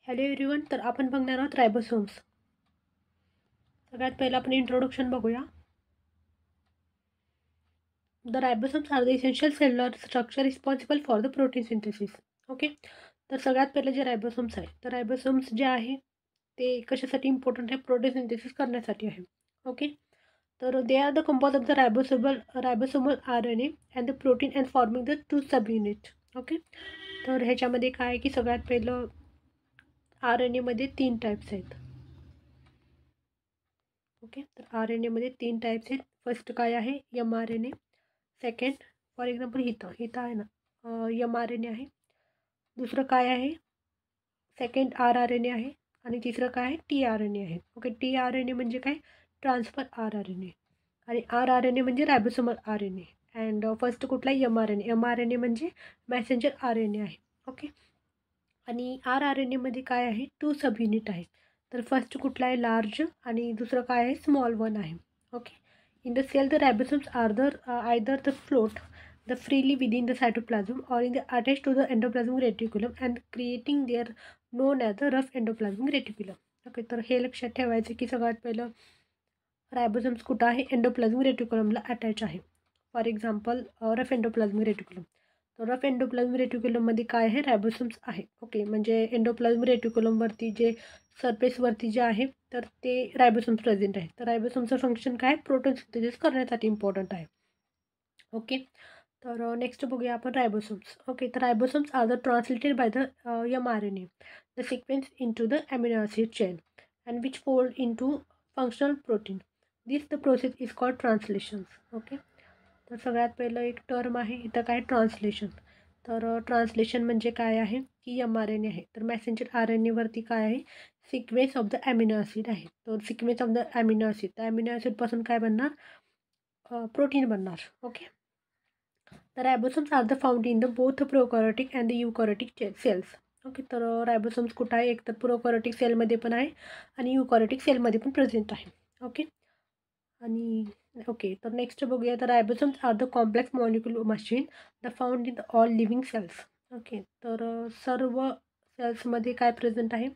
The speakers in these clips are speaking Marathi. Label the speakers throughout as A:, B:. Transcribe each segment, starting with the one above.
A: Hello everyone. तर आपण बघणार आहोत रायबोसोम्स. सगळ्यात पहिलं आपण इंट्रोडक्शन बघूया. The ribosomes are the essential cellular structure responsible for the protein synthesis. Okay, तर सगळ्यात पहिलं जे रायबोसोम्स आहे, तर रायबोसोम्स जे आहे ते कशासाठी इम्पॉर्टंट आहे? प्रोटीन सिंथेसिस करण्यासाठी आहे. ओके, तर they are the compound of the ribosomal RNA and the protein and forming the 2 sub unit. Okay, तर ह्याच्यामध्ये काय आहे की सगळ्यात पहिलं RNA मध्ये 3 टाईप्स आहेत. ओके, तर RNA मध्ये 3 टाईप्स आहेत. फर्स्ट काय आहे? mRNA. सेकंड, फॉर एक्झाम्पल इथं आहे ना, mRNA आहे. दुसरं काय आहे? सेकंड rRNA आहे. आणि तिसरं काय आहे? tRNA आहे. ओके, tRNA म्हणजे काय? Transfer rRNA. आणि rRNA म्हणजे रायबोसोमल RNA. अँड फर्स्ट कुठला? mRNA म्हणजे मॅसेंजर RNA आहे. ओके, आणि rRNA काय आहे? 2 सब युनिट आहे. तर फर्स्ट कुठला आहे? लार्ज, आणि दुसरं काय आहे? स्मॉल वन आहे. Okay, in the cell the ribosomes are either the float the freely within the cytoplasm or in the attach to the endoplasmic reticulum and creating there known as the rough endoplasmic reticulum. Okay, तर हे लक्षात ठेवायचं की सगळ्यात पहिलं रायबोसोम्स कुठं आहे? एंडोप्लाझमिक रेटिक्युलमला अटॅच आहे. For example rough endoplasmic reticulum. तर रफ एंडोप्लाझमिक रेटिक्युलममध्ये काय आहे? रायबोसोम्स आहे. ओके, म्हणजे एंडोप्लाझमिक रेटिक्युलमवरती जे सरफेसवरती जे आहे तर ते रायबोसोम्स प्रेझेंट आहे. तर रायबोसोमचं फंक्शन काय? प्रोटीन सिंथेसिस करण्यासाठी इम्पॉर्टंट आहे. ओके, तर नेक्स्ट बघूया आपण रायबोसोम्स. ओके, तर ribosomes are the translated by the mRNA the sequence into the amino acid chain and which fold into functional protein. This the process is called translations. Okay, तर सगळ्यात पहिलं एक टर्म आहे इथं काय? ट्रान्सलेशन. तर ट्रान्सलेशन म्हणजे काय आहे की mRNA आहे, तर मॅसेंजर RNA वरती काय आहे? Sequence of the amino acid आहे. तर sequence of the amino acid, त्या ॲमिनो ॲसिडपासून काय बनणार? प्रोटीन बनणार. ओके, तर ribosomes are the found in the both prokaryotic and the eukaryotic cells. Okay, तर रायबोसोम्स कुठं आहे? एक तर प्रोकॅरियोटिक सेलमध्ये पण आहे आणि युकॅरियोटिक सेलमध्ये पण प्रेझेंट आहे. ओके, आणि ओके, तर नेक्स्ट बघूया. तर ribosomes are the complex molecular machine the found in the all living cells. Okay, तर सर्व सेल्समध्ये काय प्रेझेंट आहे?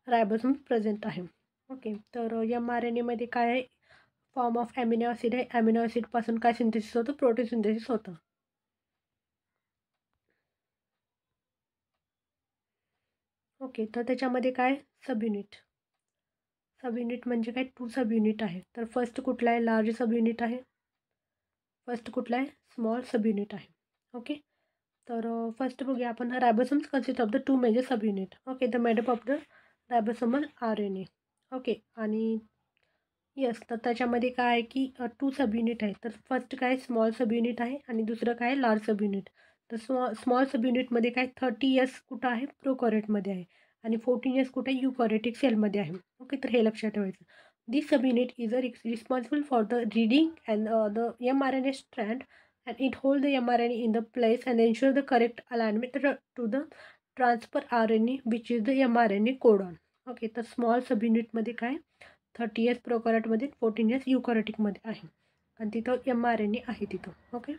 A: रायबोसोम्स प्रेझेंट आहे. ओके, तर mRNA काय आहे? फॉर्म ऑफ ॲमिनो ॲसिड आहे. ॲमिनो ॲसिडपासून काय सिंथेसिस होतं? प्रोटीन सिंथेसिस होतं. ओके, तर त्याच्यामध्ये काय? सब युनिट म्हणजे काय? 2 सब युनिट आहे. तर फर्स्ट कुठला आहे? लार्ज सब युनिट आहे. फर्स्ट कुठला आहे? स्मॉल सब युनिट आहे. ओके, तर फर्स्ट बघूया आपण. Ribosomes consist of the 2 major sub unit. Okay, the made up of the ribosomal RNA. Okay, आणि येस, तर त्याच्यामध्ये काय आहे की 2 सब युनिट आहे. तर फर्स्ट काय? स्मॉल सब युनिट आहे आणि दुसरं काय? Large sub unit. तर स्मॉल सब युनिटमध्ये काय? 30S कुठं आहे? प्रोकॅरियोटमध्ये आहे आणि 14S कुठे? युकॅरियोटिक सेलमध्ये आहे. ओके, तर हे लक्षात ठेवायचं. This sub unit is responsible for the reading and the mRNA strand and it hold the mRNA in the place and ensure the correct alignment to the transfer RNA which is the mRNA codon. Okay, तर स्मॉल सब युनिटमध्ये काय? 30S प्रोकॅरियोटमध्ये, 14S युकॅरियोटिकमध्ये आहे आणि तिथं mRNA आहे तिथं. ओके,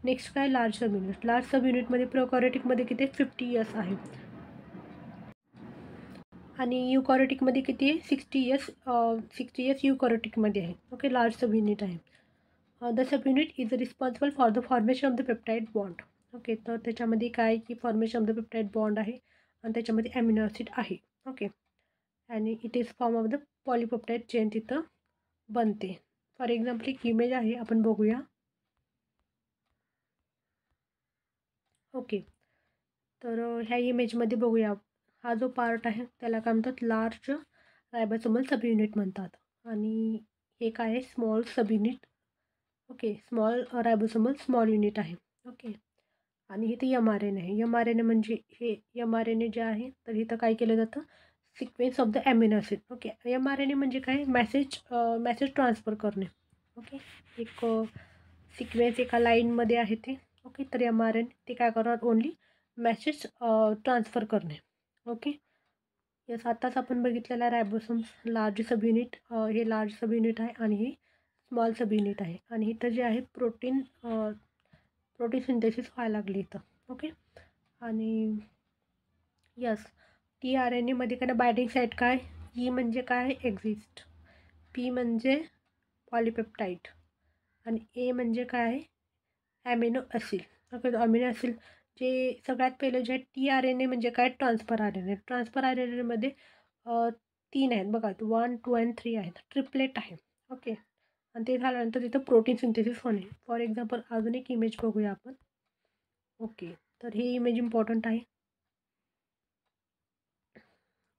A: नेक्स्ट काय? Large sub unit. लार्ज सब युनिटमध्ये प्रोकॅरियोटिकमध्ये किती? 50S आहे आणि युकॅरियोटिकमध्ये किती आहे? 60S युकॅरियोटिकमध्ये आहे. ओके, लार्ज सब युनिट आहे. The sub unit is responsible for the formation of the peptide bond. Okay, तर त्याच्यामध्ये काय की formation of the peptide bond आहे आणि त्याच्यामध्ये ॲमिनो ॲसिड आहे. ओके, आणि it is form of the polypeptide chain तिथं बनते. फॉर एक्झाम्पल एक इमेज आहे, आपण बघूया. ओके, तर ह्या इमेजमध्ये बघूया. हा जो पार्ट आहे त्याला काय म्हणतात? लार्ज रायबोसोमल सब युनिट म्हणतात आणि हे काय आहे? Small sub unit. Okay, small ribosomal small unit आहे. ओके, आणि इथे mRNA आहे. mRNA म्हणजे हे mRNA जे आहे तर इथं काय केलं जातं? Sequence of the amino acid. Okay, mRNA म्हणजे काय? मेसेज ट्रान्सफर करणे. ओके, एक सिक्वेन्स एका लाईनमध्ये आहे ते. ओके, तर mRNA ते काय करणार? ओन्ली मेसेज ट्रान्सफर करणे. ओके, यस, आत्ताच आपण बघितलेला रायबोसोम्स लार्ज सब युनिट, हे लार्ज सब युनिट आहे आणि हे स्मॉल सब युनिट आहे आणि इथं जे आहे प्रोटीन सिंथेसिस व्हायला लागली इथं. ओके, आणि यस, tRNAमध्ये काय बाइंडिंग साईट काय, ई म्हणजे काय एक्झिस्ट, पी म्हणजे पॉलिपेप्टाईड आणि ए म्हणजे काय amino acid. Okay, amino acid जे सगळ्यात पहिलं जे tRNA म्हणजे काय ट्रान्सफर RNA. ट्रान्सफर RNAमध्ये 3 आहेत बघा, 1, 2 आणि 3 आहेत, ट्रिपलेट आहे. ओके, आणि ते झाल्यानंतर तिथं प्रोटीन सिंथेसिस होणे. फॉर एक्झाम्पल अजून एक इमेज बघूया आपण. ओके, तर हे इमेज इम्पॉर्टंट आहे.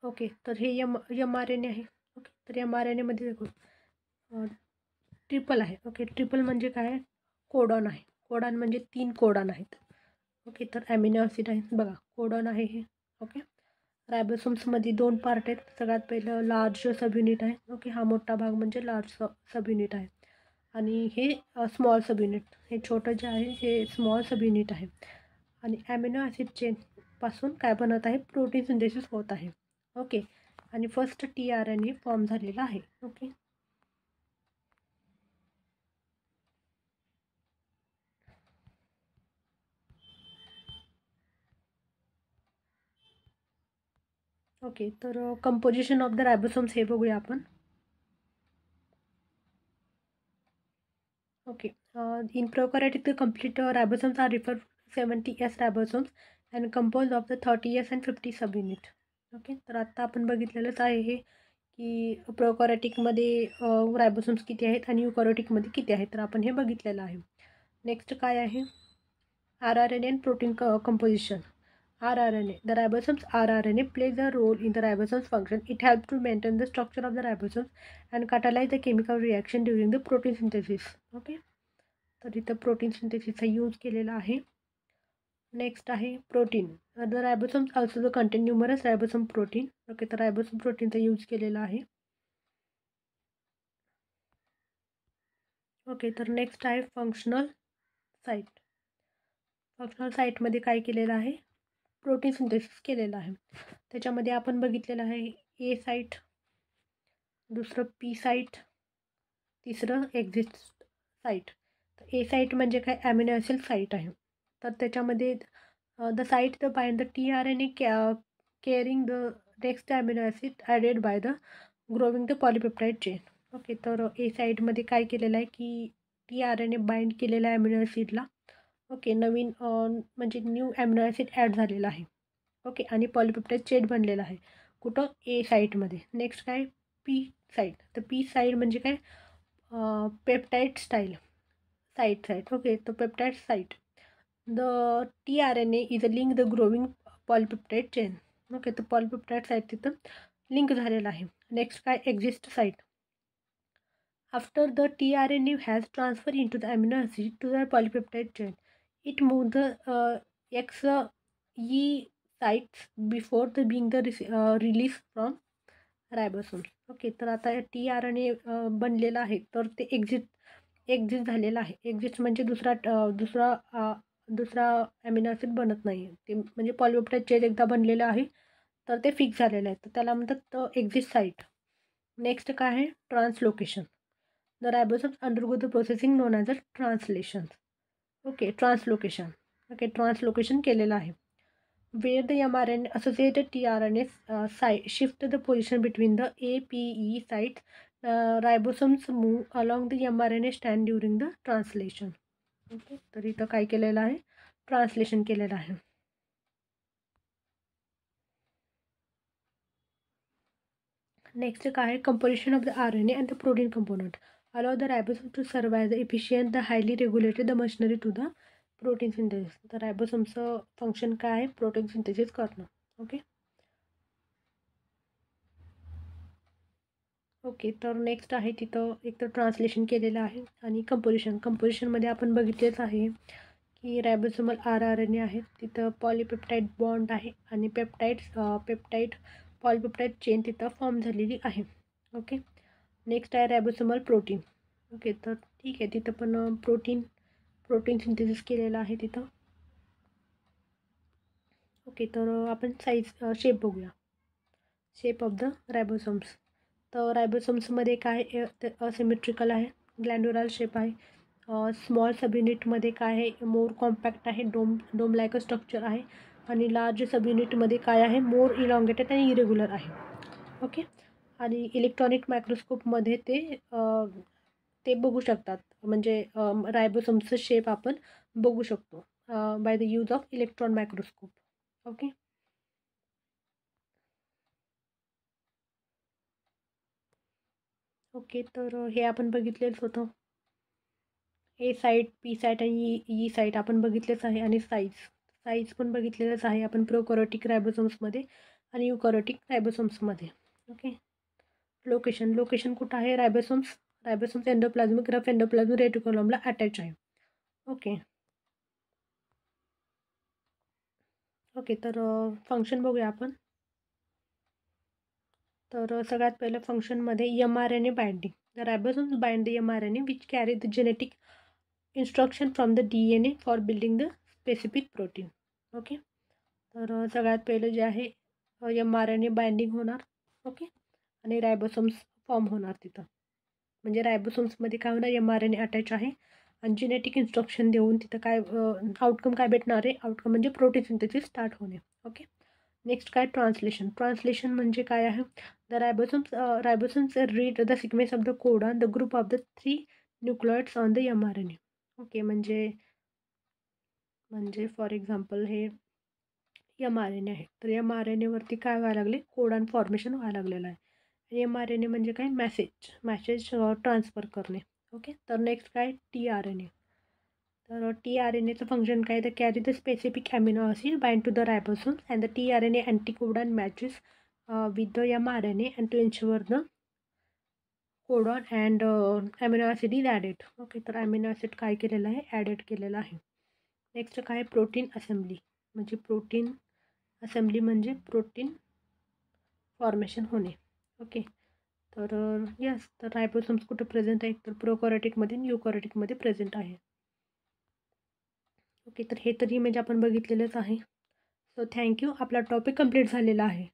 A: ओके, तर हे mRNA आहे. ओके, तर mRNAमध्ये देखो ट्रिपल आहे. ओके, ट्रिपल म्हणजे काय कोडॉन आहे. कोडॉन म्हणजे 3 कोडॉन आहेत. ओके, तर ॲमिनो ॲसिड आहे बघा, कोडॉन आहे हे. ओके, रायबोसोम्समध्ये 2 पार्ट आहेत. सगळ्यात पहिलं लार्ज सब युनिट आहे. ओके, हा मोठा भाग म्हणजे लार्ज सब युनिट आहे आणि हे स्मॉल सब युनिट, हे छोटं जे आहे हे स्मॉल सब युनिट आहे. आणि ॲमिनो ॲसिड चेनपासून काय बनत आहे, प्रोटीन सिंथेसिस होत आहे. ओके, आणि फर्स्ट tRNA फॉर्म झालेला आहे. ओके, ओके, तर कंपोजिशन ऑफ द रायबोसोम्स हे बघूया आपण. Okay, in prokaryotic the complete ribosomes are referred 70s ribosomes and composed of the 30s and 50 subunit. Okay, तर आत्ता आपण बघितलेलंच आहे हे की प्रोकॅरियोटिकमध्ये रायबोसोम्स किती आहेत आणि युकॅरियोटिकमध्ये किती आहेत, तर आपण हे बघितलेलं आहे. नेक्स्ट काय आहे, RNA and protein composition. RNA. The ribosomes RNA plays a role in the ribosomes function. It helps to maintain the structure of the ribosomes and catalyze the chemical reaction during the protein synthesis. Okay. तर इथं प्रोटीन सिंथेसिसचा यूज केलेला आहे. नेक्स्ट आहे protein. The ribosomes also the contain numerous ribosome protein. Okay, तर रायबोसोम प्रोटीनचा यूज केलेला आहे. ओके, तर नेक्स्ट आहे फंक्शनल साईट. फंक्शनल साईटमध्ये काय केलेलं आहे, प्रोटीन सिंथेसिस केलेलं आहे. त्याच्यामध्ये आपण बघितलेलं आहे ए साईट, दुसरं पी साईट, तिसरं एक्झिस्ट साईट. तर ए साईट म्हणजे काय ॲमिनो ॲसिड साईट आहे. तर त्याच्यामध्ये the site the bind the tRNA caring the next amino acid added by the growing the polypeptide chain. Okay, तर ए साईटमध्ये काय केलेलं आहे की tRNA बाइंड केलेला आहे ॲमिनो ॲसिडला. ओके, नवीन म्हणजे न्यू ॲमिनो ॲसिड ॲड झालेला आहे. ओके, आणि पॉलिपेप्टाईड चेन बनलेला आहे कुठं, ए साईटमध्ये. नेक्स्ट काय पी साईट. तर पी साईट म्हणजे काय पेप्टाईड साईट. ओके, तर peptide site the tRNA is a link the growing polypeptide chain. Okay, तर पॉलिपेप्टाईड साईट तिथं लिंक झालेला आहे. नेक्स्ट काय exist site. After the tRNA has transfer in to the amino acid to the polypeptide chain, it move the XE sites before the being the release from ribosomes. Okay, तर आता tRNA बनलेला आहे, तर ते एक्झिस्ट झालेलं आहे. एक्झिस्ट म्हणजे दुसरा ॲमिनो ॲसिड बनत नाही, ते म्हणजे पॉलिपेप्टाईड चेन एकदा बनलेलं आहे तर ते फिक्स झालेलं आहे, तर त्याला म्हणतात एक्झिस्ट साईट. नेक्स्ट काय आहे translocation. The ribosomes undergo the processing known as a translation. Okay, translocation. Okay, translocation केलेलं आहे. Where the mRNA associated tRNA shift the position between the APE sites, ribosomes move along the mRNA strand during the translation. Okay, तर इथं काय केलेलं आहे, ट्रान्सलेशन केलेलं आहे. नेक्स्ट काय आहे composition of the RNA and the protein component allow the ribosome to serve as the efficient, the highly regulated the machinery to the protein synthesis. तर रायबोसोमचं फंक्शन काय आहे, प्रोटीन सिंथेसिस करणं. ओके, ओके, तर नेक्स्ट आहे तिथं एक तर ट्रान्सलेशन केलेलं आहे आणि कंपोजिशनमध्ये आपण बघितलेच आहे की रायबोसोमल RNA आहे, तिथं पॉलिपेप्टाईड बॉन्ड आहे आणि पेप्टाईड पॉलिपेप्टाईड चेन तिथं फॉर्म झालेली आहे. ओके, नेक्स्ट आहे रायबोसोमल प्रोटीन. ओके, तर ठीक आहे, तिथं पण प्रोटीन सिंथेसिस केलेलं आहे तिथं. ओके, तर आपण शेप बघूया, शेप ऑफ द रायबोसोम्स. तर रायबोसोम्समध्ये काय असिमेट्रिकल आहे, ग्लँड्युलर शेप आहे. स्मॉल सब युनिटमध्ये काय आहे मोर कॉम्पॅक्ट आहे, डोम लाईक स्ट्रक्चर आहे. आणि लार्ज सब युनिटमध्ये काय आहे, मोर इलॉंगेटेड आणि इरेग्युलर आहे. ओके. आणि इलेक्ट्रॉनिक मायक्रोस्कोपमध्ये ते बघू शकतात, म्हणजे रायबोसोमचं शेप आपण बघू शकतो by the use of electron microscope. Okay. Okay, तर हे आपण बघितलेच होतं. ए साईट, पी साईट आणि ई साईट आपण बघितलेच आहे. आणि साईज पण बघितलेलंच आहे आपण प्रोकॅरियोटिक रायबोसोम्समध्ये आणि युकॅरियोटिक रायबोसोम्समध्ये. ओके. लोकेशन कुठं आहे, रायबोसोम्स एंडोप्लाझमिक रफ एंडोप्लाझमिक रेटिक्युलमला अटॅच आहे. ओके. तर फंक्शन बघूया आपण. तर सगळ्यात पहिलं फंक्शनमध्ये mRNA binding. The ribosomes bind the mRNA which carry the genetic instruction from the DNA for building the specific protein. Okay. तर सगळ्यात पहिलं जे आहे mRNA बाइंडिंग होणार. ओके. आणि रायबोसोम्स फॉर्म होणार तिथं. म्हणजे रायबोसोम्समध्ये काय होणार, mRNA अटॅच आहे आणि जेनेटिक इन्स्ट्रक्शन देऊन तिथं काय आउटकम काय भेटणार आहे, आउटकम म्हणजे प्रोटीन सिंथेसिस स्टार्ट होणे. ओके. नेक्स्ट काय, ट्रान्सलेशन म्हणजे काय आहे, the ribosomes read the sequence of the codon the group of the 3 nucleoids on the mRNA. Okay. म्हणजे फॉर एक्झाम्पल हे mRNA आहे, तर mRNA वरती काय व्हायला लागले, कोडॉन फॉर्मेशन व्हायला लागलेलं आहे. mRNA म्हणजे काय, मॅसेज ट्रान्सफर करणे. ओके. तर नेक्स्ट काय, tRNA. तर tRNAचं फंक्शन काय, the carry the specific amino acid bind to the ribosomes and the tRNA anticodon matches with the mRNA and to ensure the codon and amino acid is added. Okay. तर अमिनो ॲसिड काय केलेलं आहे, ॲडेड केलेलं आहे. नेक्स्ट काय, प्रोटीन असेंब्ली. म्हणजे प्रोटीन फॉर्मेशन होणे. ओके. तर यस, तर रायबोसोम्स कुठं प्रेझेंट आहे, तर प्रोकॅरियोटिकमध्ये आणि युकॅरियोटिकमध्ये प्रेझेंट आहे. ओके. तर हे तरी म्हणजे आपण बघितलेलंच आहे. So thank you. आपला टॉपिक कंप्लीट झालेला आहे.